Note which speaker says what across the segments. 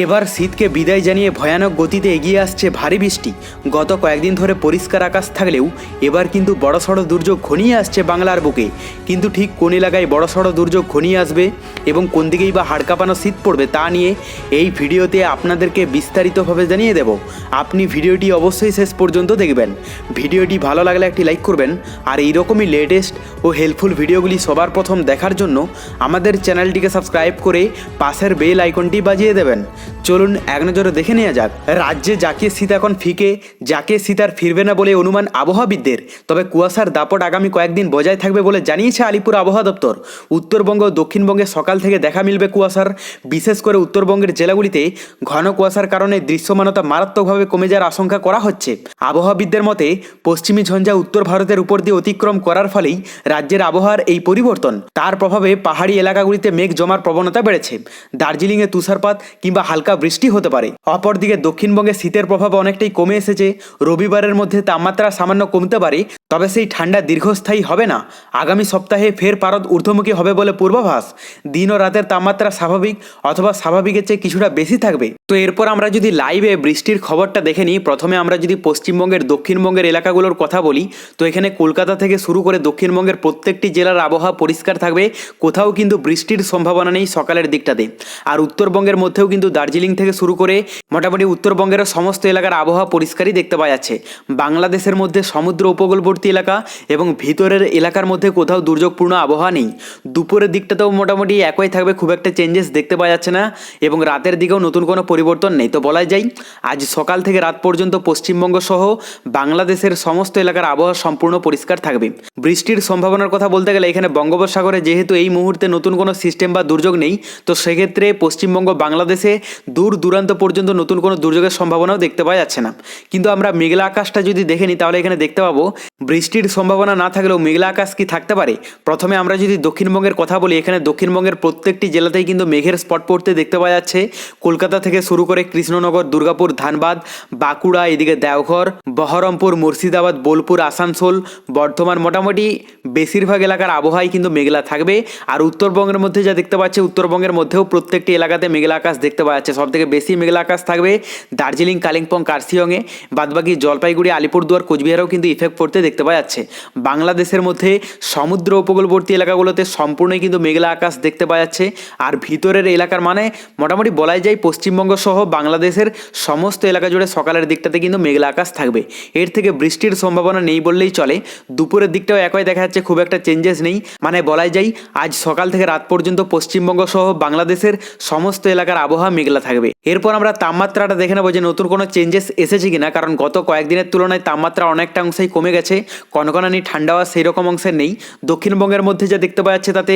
Speaker 1: এবার শীতকে বিদায় জানিয়ে ভয়ানক গতিতে এগিয়ে আসছে ভারী বৃষ্টি। গত কয়েকদিন ধরে পরিষ্কার আকাশ থাকলেও এবার কিন্তু বড়সড় দুর্যোগ ঘনিয়ে আসছে বাংলার বুকে। কিন্তু ঠিক কোন এলাকায় বড়সড় দুর্যোগ ঘনিয়ে আসবে এবং কোন দিকেই বা হাড় কাঁপানো শীত পড়বে তা নিয়ে এই ভিডিওতে আপনাদেরকে বিস্তারিতভাবে জানিয়ে দেব। আপনি ভিডিওটি অবশ্যই শেষ পর্যন্ত দেখবেন। ভিডিওটি ভালো লাগলে একটি লাইক করবেন, আর এইরকমই লেটেস্ট ও হেল্পফুল ভিডিওগুলি সবার প্রথম দেখার জন্য আমাদের চ্যানেলটিকে সাবস্ক্রাইব করে পাশের বেল আইকনটি বাজিয়ে দেবেন। চলুন এক নজরে দেখে নেওয়া যাক। রাজ্যে যাকে শীত এখন ফিকে, যাকে শীত আর ফিরবে না বলে অনুমান আবহাওয়াবিদদের। তবে কুয়াশার দাপট আগামী কয়েকদিন বজায় থাকবে বলে জানিয়েছে আলিপুর আবহাওয়া দপ্তর। উত্তরবঙ্গ ও দক্ষিণবঙ্গে সকাল থেকে দেখা মিলবে কুয়াশার। বিশেষ করে উত্তরবঙ্গের জেলাগুলিতে ঘন কুয়াশার কারণে দৃশ্যমানতা মারাত্মকভাবে কমে যাওয়ার আশঙ্কা করা হচ্ছে। আবহাওয়াবিদদের মতে পশ্চিমী ঝঞ্ঝা উত্তর ভারতের উপর দিয়ে অতিক্রম করার ফলেই রাজ্যের আবহাওয়ার এই পরিবর্তন। তার প্রভাবে পাহাড়ি এলাকাগুলিতে মেঘ জমার প্রবণতা বেড়েছে। দার্জিলিংয়ে তুষারপাত কিংবা হালকা বৃষ্টি হতে পারে। অপরদিকে দক্ষিণবঙ্গে শীতের প্রভাব অনেকটাই কমে এসেছে। রবিবারের মধ্যে তাপমাত্রা সামান্য কমতে পারে, তবে সেই ঠান্ডা দীর্ঘস্থায়ী হবে না। আগামী সপ্তাহে ফের পারদ ঊর্ধ্বমুখী হবে বলে পূর্বাভাস। দিন ও রাতের তাপমাত্রা স্বাভাবিক অথবা স্বাভাবিকের চেয়ে কিছুটা বেশি থাকবে। তো এরপর আমরা যদি লাইভে বৃষ্টির খবরটা দেখে নিই, প্রথমে আমরা যদি পশ্চিমবঙ্গের দক্ষিণবঙ্গের এলাকাগুলোর কথা বলি, তো এখানে কলকাতা থেকে শুরু করে দক্ষিণবঙ্গের প্রত্যেকটি জেলার আবহাওয়া পরিষ্কার থাকবে। কোথাও কিন্তু বৃষ্টির সম্ভাবনা নেই সকালের দিকটাতে। আর উত্তরবঙ্গের মধ্যেও কিন্তু দার্জিলিং থেকে শুরু করে মোটামুটি উত্তরবঙ্গের সমস্ত এলাকার আবহাওয়া পরিষ্কারই দেখতে পাওয়া যাচ্ছে। বাংলাদেশের মধ্যে সমুদ্র উপকূলবর্তী এলাকা এবং ভিতরের এলাকার মধ্যে কোথাও দুর্যোগপূর্ণ আবহাওয়া নেই। দুপুরের দিকটাতেও মোটামুটি একই থাকবে, খুব একটা চেঞ্জেস দেখতে পাওয়া যাচ্ছে না, এবং রাতের দিকেও নতুন কোনো পরিবর্তন নেই। তো বলা যায় আজ সকাল থেকে রাত পর্যন্ত পশ্চিমবঙ্গ সহ বাংলাদেশের সমস্ত এলাকার আবহাওয়া সম্পূর্ণ পরিষ্কার থাকবে। বৃষ্টির সম্ভাবনার কথা বলতে গেলে এখানে বঙ্গোপসাগরে যেহেতু এই মুহূর্তে নতুন কোনো সিস্টেম বা দুর্যোগ নেই, তো সেক্ষেত্রে পশ্চিমবঙ্গ বাংলাদেশে দূর দূরান্ত পর্যন্ত নতুন কোনো দুর্যোগের সম্ভাবনাও দেখতে পাওয়া যাচ্ছে না। কিন্তু আমরা মেঘলা আকাশটা যদি দেখে নিই তাহলে এখানে দেখতে পাবো বৃষ্টির সম্ভাবনা না থাকলেও মেঘলা আকাশ কি থাকতে পারে। প্রথমে আমরা যদি দক্ষিণবঙ্গের কথা বলি, এখানে দক্ষিণবঙ্গের প্রত্যেকটি জেলাতেই কিন্তু মেঘের স্পট পড়তে দেখতে পাওয়া যাচ্ছে। কলকাতা থেকে শুরু করে কৃষ্ণনগর, দুর্গাপুর, ধানবাদ, বাঁকুড়া, এদিকে দেওঘর, বহরমপুর, মুর্শিদাবাদ, বোলপুর, আসানসোল, বর্ধমান, মোটামুটি বেশিরভাগ এলাকার আবহাওয়াই কিন্তু মেঘলা থাকবে। আর উত্তরবঙ্গের মধ্যে যা দেখতে পাচ্ছি, উত্তরবঙ্গের মধ্যেও প্রত্যেকটি এলাকাতে মেঘলা আকাশ দেখতে পাওয়া যাচ্ছে। সবথেকে বেশি মেঘলা আকাশ থাকবে দার্জিলিং, কালিম্পং, কার্শিয়ংয়ে। বাদবাকি জলপাইগুড়ি, আলিপুরদুয়ার, কোচবিহারেও কিন্তু ইফেক্ট পড়তে দেখতে পাওয়া যাচ্ছে। বাংলাদেশের মধ্যে সমুদ্র উপকূলবর্তী এলাকাগুলোতে সম্পূর্ণই কিন্তু মেঘলা আকাশ দেখতে পাওয়া যাচ্ছে। আর ভিতরের এলাকার মানে মোটামুটি বলাই যায় পশ্চিমবঙ্গ সহ বাংলাদেশের সমস্ত এলাকা জুড়ে সকালের দিকটাতে কিন্তু মেঘলা আকাশ থাকবে। এর থেকে বৃষ্টির সম্ভাবনা নেই বললেই চলে। দুপুরের দিকটাও একই দেখা যাচ্ছে, খুব একটা চেঞ্জেস নেই। মানে বলাই যায় আজ সকাল থেকে রাত পর্যন্ত পশ্চিমবঙ্গ সহ বাংলাদেশের সমস্ত এলাকার আবহাওয়া মেঘলা থাকবে। এরপর আমরা তাপমাত্রাটা দেখে নেবো যে নতুন কোনো চেঞ্জেস এসেছে কিনা, কারণ গত কয়েকদিনের তুলনায় তাপমাত্রা অনেকটা অংশেই কমে গেছে। কনকনানি ঠান্ডা হওয়া সেই রকম অংশের নেই। দক্ষিণবঙ্গের মধ্যে যা দেখতে পাওয়া যাচ্ছে তাতে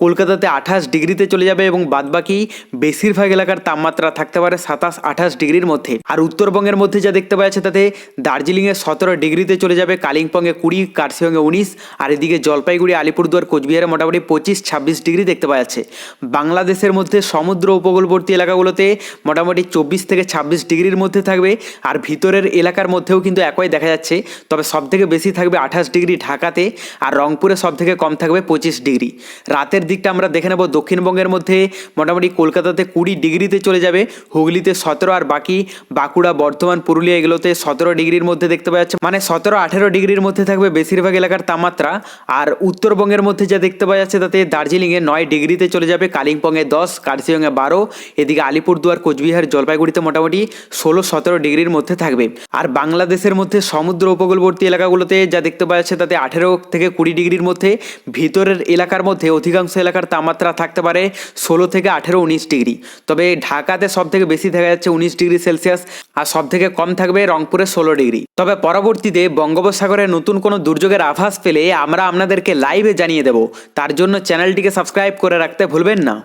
Speaker 1: কলকাতাতে 28 ডিগ্রিতে চলে যাবে এবং বাদবাকি বেশিরভাগ এলাকার তাপমাত্রা থাকতে পারে 27-28 ডিগ্রির মধ্যে। আর উত্তরবঙ্গের মধ্যে যা দেখতে পাওয়া যাচ্ছে তাতে দার্জিলিংয়ে 17 ডিগ্রিতে চলে যাবে, কালিম্পংয়ে 20, কার্শিয়ংয়ে 19, আর এদিকে জলপাইগুড়ি, আলিপুরদুয়ার, কোচবিহারে মোটামুটি 25-26 ডিগ্রি দেখতে পাওয়া যাচ্ছে। বাংলাদেশের মধ্যে সমুদ্র উপকূলবর্তী এলাকাগুলোতে মোটামুটি 24 থেকে 26 ডিগ্রির মধ্যে থাকবে। আর ভিতরের এলাকার মধ্যেও কিন্তু একই দেখা যাচ্ছে, তবে সবথেকে বেশি থাকবে 28 ডিগ্রি ঢাকাতে, আর রংপুরে সবথেকে কম থাকবে 25 ডিগ্রি। রাতের দিকটা আমরা দেখে নেব দক্ষিণবঙ্গের মধ্যে মোটামুটি কলকাতাতে 20 ডিগ্রিতে চলে যাবে, হুগলিতে 17, আর বাকি বাঁকুড়া, বর্ধমান, পুরুলিয়া এগুলোতে 17 ডিগ্রির মধ্যে দেখতে পাওয়া যাচ্ছে। মানে 17-18 ডিগ্রির মধ্যে থাকবে বেশিরভাগ এলাকার তাপমাত্রা। আর উত্তরবঙ্গের মধ্যে যা দেখতে পাওয়া যাচ্ছে তাতে দার্জিলিংয়ে 9 ডিগ্রিতে চলে যাবে, কালিম্পংয়ে 10, কার্শিয়ংয়ে 12, এদিকে আলিপুরদুয়ার, কোচবিহার, জলপাইগুড়িতে মোটামুটি 16-17 ডিগ্রির মধ্যে থাকবে। আর বাংলাদেশের মধ্যে সমুদ্র উপকূলবর্তী এলাকাগুলোতে যা দেখতে পাওয়া যাচ্ছে তাতে 18 থেকে 20 ডিগ্রির মধ্যে। ভিতরের এলাকার মধ্যে অধিকাংশ এলাকার তাপমাত্রা থাকতে পারে 16 থেকে 18, 19 ডিগ্রি। তবে ঢাকাতে সব থেকে বেশি দেখা যাচ্ছে 19 ডিগ্রি সেলসিয়াস, আর সব থেকে কম থাকবে রংপুরে 16 ডিগ্রি। তবে পরবর্তীতে বঙ্গোপসাগরে নতুন কোনো দুর্যোগের আভাস পেলে আমরা আপনাদেরকে লাইভে জানিয়ে দেব। তার জন্য চ্যানেলটিকে সাবস্ক্রাইব করে রাখতে ভুলবেন না।